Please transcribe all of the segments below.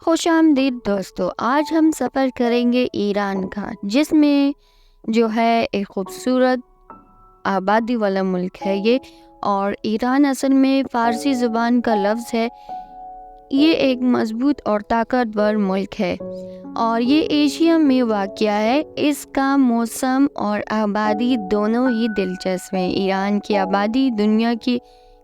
خوش آمدید دوستو، آج ہم سفر کریں گے ایران کا، جس میں جو ہے ایک خوبصورت آبادی والا ملک ہے یہ، اور ایران اصل میں فارسی زبان کا لفظ ہے۔ یہ ایک مضبوط اور طاقتور ملک ہے اور یہ ایشیا میں واقع ہے۔ اس کا موسم اور آبادی دونوں ہی دلچسپ ہیں۔ ایران کی آبادی دنیا کی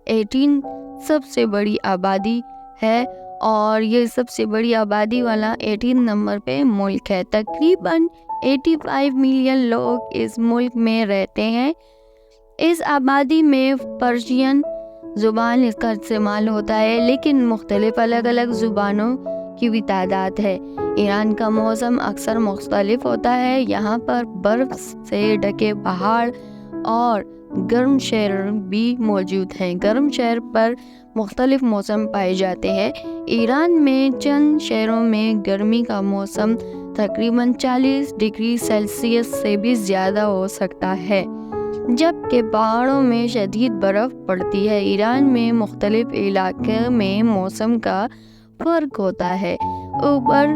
18 سب سے بڑی آبادی ہے اور یہ سب سے بڑی آبادی والا 18 نمبر پہ ملک ہے۔ تقریباً 85 ملین لوگ اس ملک میں رہتے ہیں۔ اس آبادی میں پرشین زبان اس کا استعمال ہوتا ہے، لیکن مختلف الگ الگ زبانوں کی بھی تعداد ہے۔ ایران کا موسم اکثر مختلف ہوتا ہے۔ یہاں پر برف سے ڈھکے پہاڑ اور گرم شہر بھی موجود ہیں۔ گرم شہر پر مختلف موسم پائے جاتے ہیں۔ ایران میں چند شہروں میں گرمی کا موسم تقریباً 40 ڈگری سیلسیس سے بھی زیادہ ہو سکتا ہے، جبکہ پہاڑوں میں شدید برف پڑتی ہے۔ ایران میں مختلف علاقوں میں موسم کا فرق ہوتا ہے۔ اوپر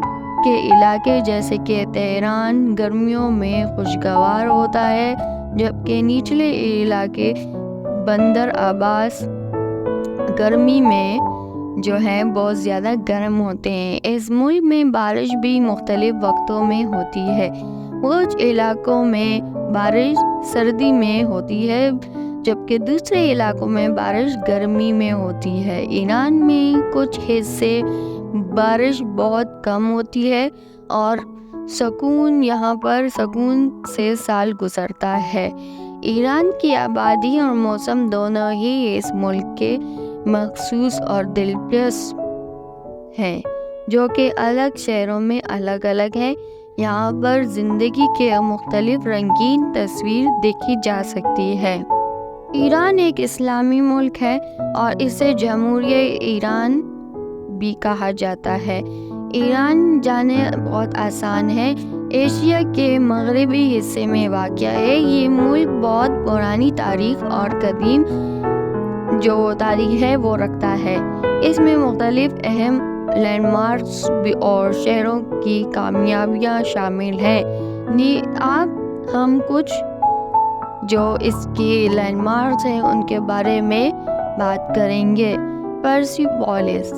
کے علاقے جیسے کہ تہران گرمیوں میں خوشگوار ہوتا ہے، جبکہ نچلے علاقے بندر عباس گرمی میں جو ہے بہت زیادہ گرم ہوتے ہیں۔ اس ملک میں بارش بھی مختلف وقتوں میں ہوتی ہے۔ کچھ علاقوں میں بارش سردی میں ہوتی ہے، جبکہ دوسرے علاقوں میں بارش گرمی میں ہوتی ہے۔ ایران میں کچھ حصے بارش بہت کم ہوتی ہے اور یہاں پر سکون سے سال گزرتا ہے۔ ایران کی آبادی اور موسم دونوں ہی اس ملک کے مخصوص اور دلچسپ ہیں، جو کہ الگ شہروں میں الگ الگ ہیں۔ یہاں پر زندگی کے مختلف رنگین تصویر دیکھی جا سکتی ہے۔ ایران ایک اسلامی ملک ہے اور اسے جمہوریہ ایران بھی کہا جاتا ہے۔ ایران جانے بہت آسان ہے۔ ایشیا کے مغربی حصے میں واقع ہے۔ یہ ملک بہت پرانی تاریخ اور قدیم جو تاریخ ہے وہ رکھتا ہے۔ اس میں مختلف اہم لینڈ مارکس اور شہروں کی کامیابیاں شامل ہیں۔ ہم کچھ جو اس کی لینڈ مارکس ہیں ان کے بارے میں بات کریں گے۔ پرسیپولس،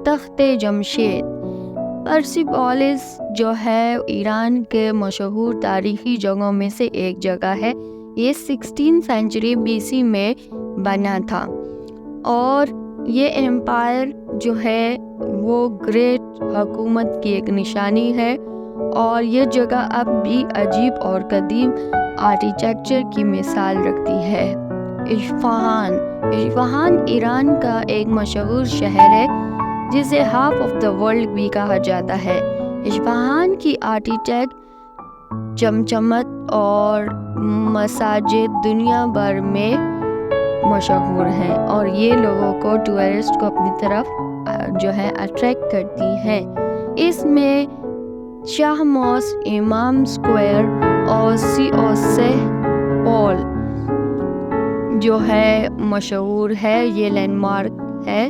تخت جمشید۔ پرسیپولس جو ہے ایران کے مشہور تاریخی جگہوں میں سے ایک جگہ ہے۔ یہ 16 سینچری BC میں بنا تھا اور یہ ایمپائر جو ہے وہ گریٹ حکومت کی ایک نشانی ہے، اور یہ جگہ اب بھی عجیب اور قدیم آرکیٹیکچر کی مثال رکھتی ہے۔ اصفہان ایران کا ایک مشہور شہر ہے جسے ہاف آف دا ورلڈ بھی کہا جاتا ہے۔ اصفہان کی آرکیٹیکٹ چمچمت اور مساجد دنیا بھر میں مشہور ہیں اور یہ لوگوں کو ٹورسٹ کو اپنی طرف جو ہے اٹریکٹ کرتی ہیں۔ اس میں شاہ موسک، امام اسکوائر اور سہ پول جو ہے مشہور ہے، یہ لینڈ مارک ہے۔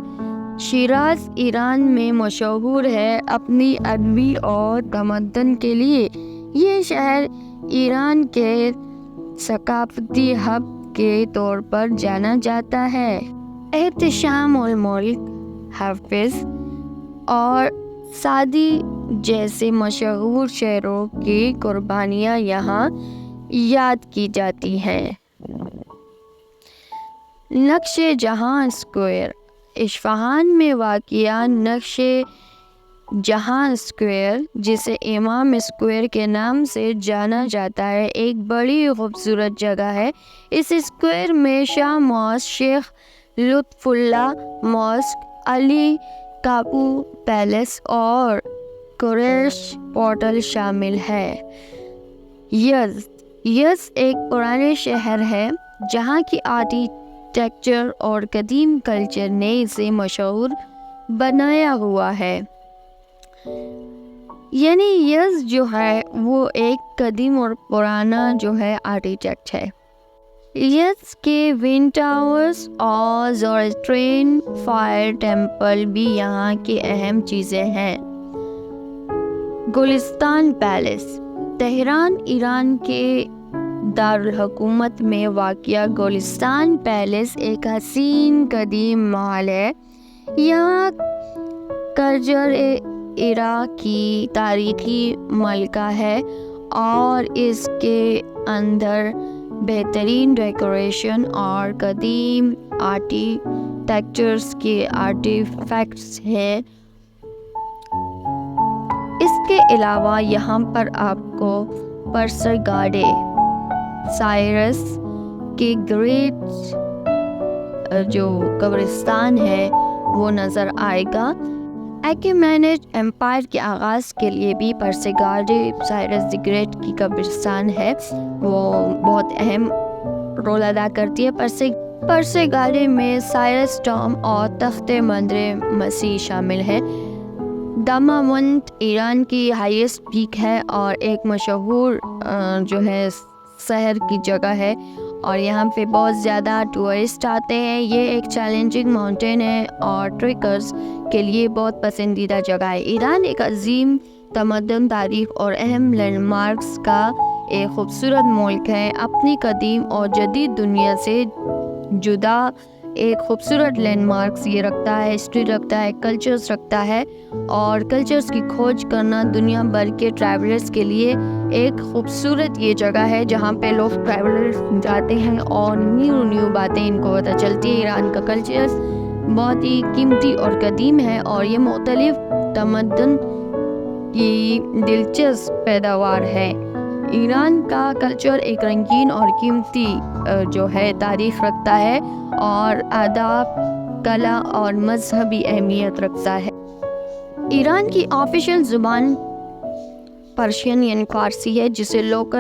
شیراز ایران میں مشہور ہے اپنی ادبی اور تمدن کے لیے۔ یہ شہر ایران کے ثقافتی ہب کے طور پر جانا جاتا ہے۔ احتشام الملک، حافظ اور سعدی جیسے مشہور شاعروں کی قربانیاں یہاں یاد کی جاتی ہیں۔ نقش جہاں اسکوائر، اصفہان میں واقع نقش جہاں اسکوائر، جسے امام اسکوائر کے نام سے جانا جاتا ہے، ایک بڑی خوبصورت جگہ ہے۔ اس اسکوائر میں شاہ موسک، شیخ لطف اللہ موسک، علی کاپو پیلس اور قریش پورٹل شامل ہے۔ یزد ایک پرانے شہر ہے جہاں کی آرکیٹیکچر اور قدیم کلچر نے اسے مشہور بنایا ہوا ہے۔ یعنی یزد جو ہے وہ ایک قدیم اور پرانا جو ہے آرکیٹیکٹ ہے۔ یزد کے ون ٹاورز اور زوراٹرین فائر ٹیمپل بھی یہاں کی اہم چیزیں ہیں۔ گلستان پیلس تہران، ایران کے دارالحکومت میں واقع گلستان پیلس ایک حسین قدیم محل ہے۔ یہاں کرجر عراق کی تاریخی ملکہ ہے اور اس کے اندر بہترین ڈیکوریشن اور قدیم آرکیٹیکچرز کے آرٹیفیکٹس ہیں۔ اس کے علاوہ یہاں پر آپ کو پرسگاڈے سائرس کے گریٹ جو قبرستان ہے وہ نظر آئے گا۔ ایکیمینیڈ امپائر کے آغاز کے لیے بھی پرسگاڈے سائرس دی گریٹ کی قبرستان ہے، وہ بہت اہم رول ادا کرتی ہے۔ پرسگاڈے میں سائرس ٹام اور تخت مندر مسیح شامل ہے۔ داماونٹ ایران کی ہائیسٹ پیک ہے اور ایک مشہور جو ہے سحر کی جگہ ہے اور یہاں پہ بہت زیادہ ٹورسٹ آتے ہیں۔ یہ ایک چیلنجنگ ماؤنٹین ہے اور ٹریکرز کے لیے بہت پسندیدہ جگہ ہے۔ ایران ایک عظیم تمدن، تاریخ اور اہم لینڈ مارکس کا ایک خوبصورت ملک ہے۔ اپنی قدیم اور جدید دنیا سے جدا ایک خوبصورت لینڈ مارکس یہ رکھتا ہے، ہسٹری رکھتا ہے، کلچرز رکھتا ہے اور کلچرز کی کھوج کرنا دنیا بھر کے ٹریولرز کے لیے ایک خوبصورت یہ جگہ ہے جہاں پہ لوگ ٹریولرز جاتے ہیں اور نیو باتیں ان کو پتہ چلتی ہے۔ ایران کا کلچر بہت ہی قیمتی اور قدیم ہے اور یہ مختلف تمدن کی دلچسپ پیداوار ہے۔ ایران کا کلچر ایک رنگین اور قیمتی جو ہے تاریخ رکھتا ہے اور آداب، کلا اور مذہبی اہمیت رکھتا ہے۔ ایران کی آفیشیل زبان پرشین یعنی فارسی ہے، جسے لوگ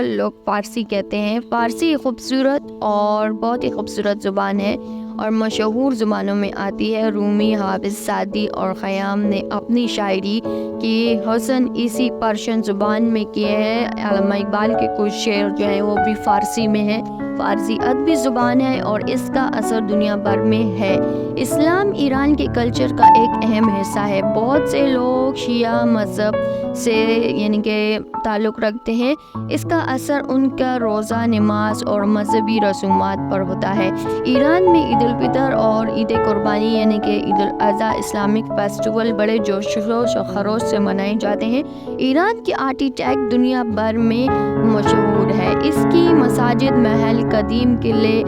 فارسی کہتے ہیں۔ فارسی خوبصورت اور بہت ہی خوبصورت زبان ہے اور مشہور زبانوں میں آتی ہے۔ رومی، حافظ، سعدی اور خیام نے اپنی شاعری کی حسن اسی پرشین زبان میں کیے ہیں۔ علامہ اقبال کے کچھ شعر جو ہیں وہ بھی فارسی میں ہیں۔ فارسی ادبی زبان ہے اور اس کا اثر دنیا بھر میں ہے۔ اسلام ایران کے کلچر کا ایک اہم حصہ ہے۔ بہت سے لوگ شیعہ مذہب سے یعنی کہ تعلق رکھتے ہیں۔ اس کا اثر ان کا روزہ، نماز اور مذہبی رسومات پر ہوتا ہے۔ ایران میں عید الفطر اور عید قربانی یعنی کہ عید الاضحیٰ اسلامک فیسٹیول بڑے جوش و خروش سے منائے جاتے ہیں۔ ایران کی آرکیٹیکٹ دنیا بھر میں مشہور ہے۔ اس کی مساجد، محل، قدیم قلعے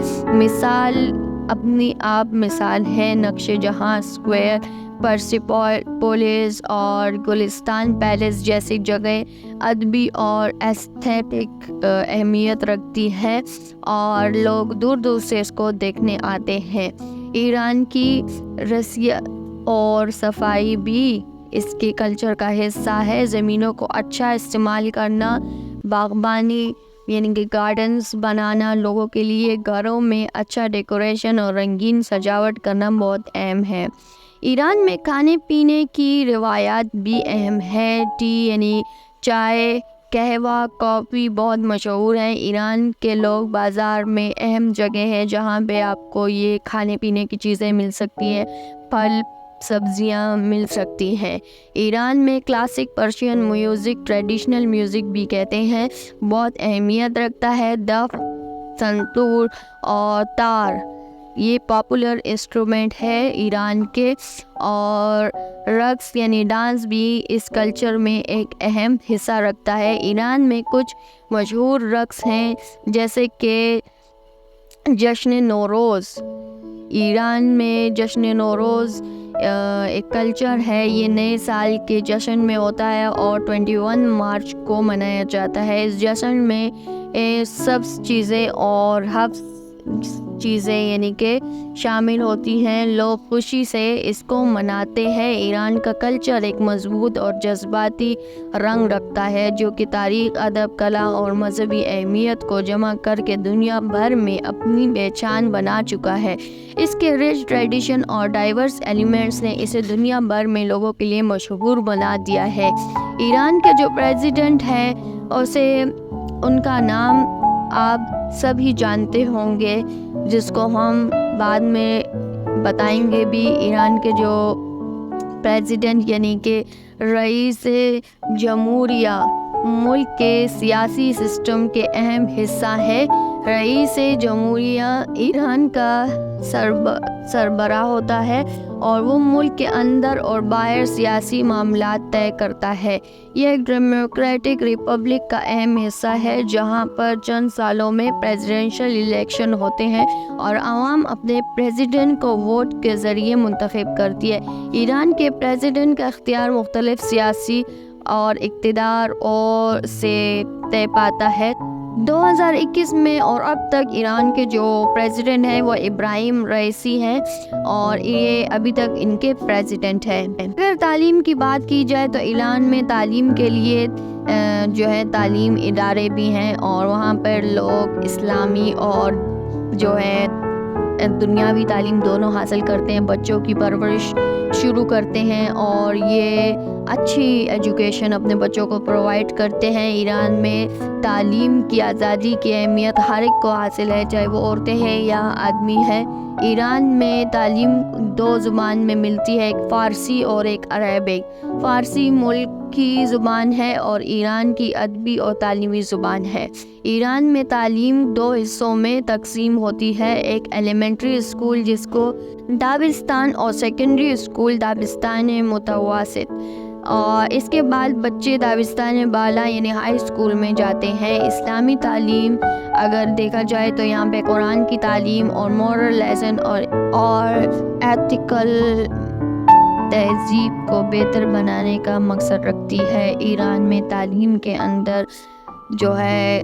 اپنی آپ مثال ہے۔ نقش جہاں اسکوائر، پرسیپولیس اور گلستان پیلس جیسی جگہیں ادبی اور ایستھیٹک اہمیت رکھتی ہے اور لوگ دور دور سے اس کو دیکھنے آتے ہیں۔ ایران کی رسیت اور صفائی بھی اس کے کلچر کا حصہ ہے۔ زمینوں کو اچھا استعمال کرنا، باغبانی یعنی کہ گارڈنز بنانا، لوگوں کے لیے گھروں میں اچھا ڈیکوریشن اور رنگین سجاوٹ کرنا بہت اہم ہے۔ ایران میں کھانے پینے کی روایات بھی اہم ہے۔ ٹی یعنی چائے، قہوہ، کافی بہت مشہور ہیں۔ ایران کے لوگ بازار میں اہم جگہ ہے جہاں پہ آپ کو یہ کھانے پینے کی چیزیں مل سکتی ہیں، پھل سبزیاں مل سکتی ہیں۔ ایران میں classic Persian music, traditional music بھی کہتے ہیں، بہت اہمیت رکھتا ہے۔ دف، سنتور اور تار یہ پاپولر انسٹرومنٹ ہے ایران کے، اور رقص یعنی ڈانس بھی اس کلچر میں ایک اہم حصہ رکھتا ہے۔ ایران میں کچھ مشہور رقص ہیں جیسے کہ جشن نوروز۔ ایران میں جشن نوروز ایک کلچر ہے، یہ نئے سال کے جشن میں ہوتا ہے اور 21 مارچ کو منایا جاتا ہے۔ اس جشن میں سب چیزیں اور ہفت چیزیں یعنی کہ شامل ہوتی ہیں، لوگ خوشی سے اس کو مناتے ہیں۔ ایران کا کلچر ایک مضبوط اور جذباتی رنگ رکھتا ہے جو کہ تاریخ، ادب، کلا اور مذہبی اہمیت کو جمع کر کے دنیا بھر میں اپنی پہچان بنا چکا ہے۔ اس کے رچ ٹریڈیشن اور ڈائیورس ایلیمنٹس نے اسے دنیا بھر میں لوگوں کے لیے مشہور بنا دیا ہے۔ ایران کے جو پریزیڈنٹ ہیں ان کا نام آپ سب ہی جانتے ہوں گے، جس کو ہم بعد میں بتائیں گے بھی۔ ایران کے جو پریزیڈنٹ یعنی کہ رئیس جمہوریہ ملک کے سیاسی سسٹم کے اہم حصہ ہے۔ رئیس جمہوریہ ایران کا سربراہ ہوتا ہے اور وہ ملک کے اندر اور باہر سیاسی معاملات طے کرتا ہے۔ یہ ایک ڈیموکریٹک ریپبلک کا اہم حصہ ہے جہاں پر چند سالوں میں پریزیڈنشل الیکشن ہوتے ہیں اور عوام اپنے پریزیڈنٹ کو ووٹ کے ذریعے منتخب کرتی ہے۔ ایران کے پریزیڈنٹ کا اختیار مختلف سیاسی اور اقتدار اور سے طے پاتا ہے۔ 2021 میں اور اب تک ایران کے جو پریزیڈنٹ ہیں وہ ابراہیم رئیسی ہیں اور یہ ابھی تک ان کے پریزیڈنٹ ہیں۔ اگر تعلیم کی بات کی جائے تو ایران میں تعلیم کے لیے جو ہے تعلیم ادارے بھی ہیں اور وہاں پر لوگ اسلامی اور جو ہے دنیاوی تعلیم دونوں حاصل کرتے ہیں، بچوں کی پرورش شروع کرتے ہیں اور یہ اچھی ایجوکیشن اپنے بچوں کو پرووائڈ کرتے ہیں۔ ایران میں تعلیم کی آزادی کی اہمیت ہر ایک کو حاصل ہے، چاہے وہ عورتیں ہیں یا آدمی ہیں۔ ایران میں تعلیم 2 زبان میں ملتی ہے، ایک فارسی اور ایک عربک۔ فارسی ملک کی زبان ہے اور ایران کی ادبی اور تعلیمی زبان ہے۔ ایران میں تعلیم 2 حصوں میں تقسیم ہوتی ہے، ایک ایلیمنٹری اسکول جس کو دابستان اور سیکنڈری اسکول دابستان متوسط، اور اس کے بعد بچے دابستان بالا یعنی ہائی اسکول میں جاتے ہیں۔ اسلامی تعلیم اگر دیکھا جائے تو یہاں پہ قرآن کی تعلیم اور مورل لیسن اور ایتھیکل تہذیب کو بہتر بنانے کا مقصد رکھتی ہے۔ ایران میں تعلیم کے اندر جو ہے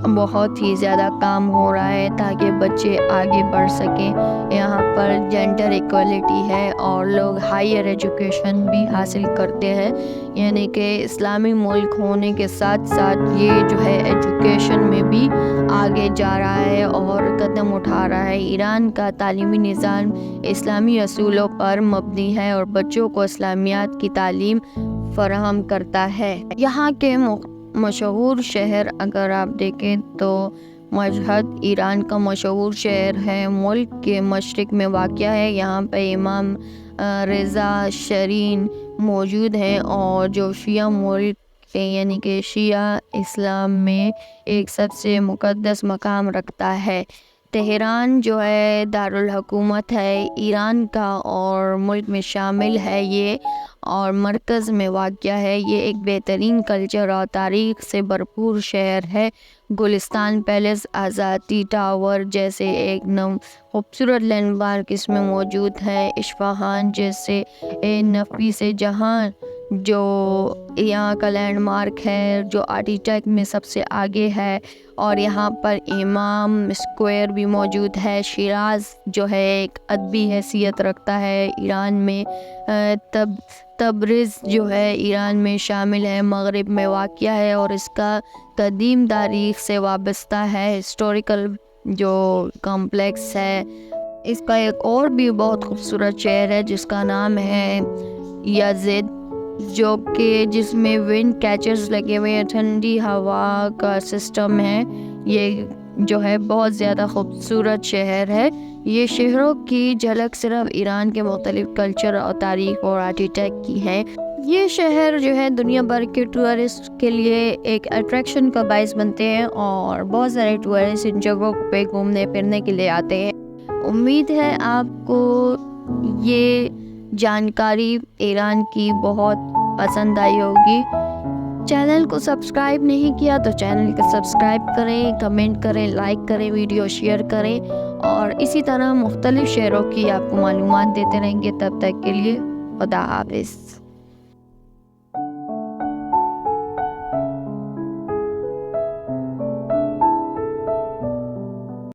بہت ہی زیادہ کام ہو رہا ہے تاکہ بچے آگے بڑھ سکیں۔ یہاں پر جینڈر ایکویلٹی ہے اور لوگ ہائر ایجوکیشن بھی حاصل کرتے ہیں، یعنی کہ اسلامی ملک ہونے کے ساتھ ساتھ یہ جو ہے ایجوکیشن میں بھی آگے جا رہا ہے اور قدم اٹھا رہا ہے۔ ایران کا تعلیمی نظام اسلامی اصولوں پر مبنی ہے اور بچوں کو اسلامیات کی تعلیم فراہم کرتا ہے۔ یہاں کے مشہور شہر اگر آپ دیکھیں تو مشہد ایران کا مشہور شہر ہے، ملک کے مشرق میں واقع ہے۔ یہاں پہ امام رضا شرین موجود ہیں اور جو شیعہ ملک یعنی کہ شیعہ اسلام میں ایک سب سے مقدس مقام رکھتا ہے۔ تہران جو ہے دارالحکومت ہے ایران کا اور ملک میں شامل ہے یہ اور مرکز میں واقع ہے۔ یہ ایک بہترین کلچر اور تاریخ سے بھرپور شہر ہے۔ گلستان پیلس، آزادی ٹاور جیسے ایک خوبصورت لینڈ مارک اس میں موجود ہے۔ اصفہان جیسے نفیس جہاں جو یہاں کا لینڈ مارک ہے جو آرکیٹیکٹ میں سب سے آگے ہے، اور یہاں پر امام اسکوائر بھی موجود ہے۔ شیراز جو ہے ایک ادبی حیثیت رکھتا ہے ایران میں۔ تبریز جو ہے ایران میں شامل ہے، مغرب میں واقع ہے اور اس کا قدیم تاریخ سے وابستہ ہے، ہسٹوریکل جو کمپلیکس ہے۔ اس کا ایک اور بھی بہت خوبصورت شہر ہے جس کا نام ہے یزد، جو کہ جس میں ونڈ کیچرز لگے ہوئے ہیں، ٹھنڈی ہوا کا سسٹم ہے۔ یہ جو ہے بہت زیادہ خوبصورت شہر ہے۔ یہ شہروں کی جھلک صرف ایران کے مختلف کلچر اور تاریخ اور آرکیٹیکٹ کی ہے۔ یہ شہر جو ہے دنیا بھر کے ٹورسٹ کے لیے ایک اٹریکشن کا باعث بنتے ہیں اور بہت سارے ٹورسٹ ان جگہوں پہ گھومنے پھرنے کے لیے آتے ہیں۔ امید ہے آپ کو یہ جانکاری ایران کی بہت پسند آئی ہوگی۔ چینل کو سبسکرائب نہیں کیا تو چینل کو سبسکرائب کریں، کمنٹ کریں، لائک کریں، ویڈیو شیئر کریں اور اسی طرح مختلف شہروں کی آپ کو معلومات دیتے رہیں گے۔ تب تک کے لیے خدا حافظ۔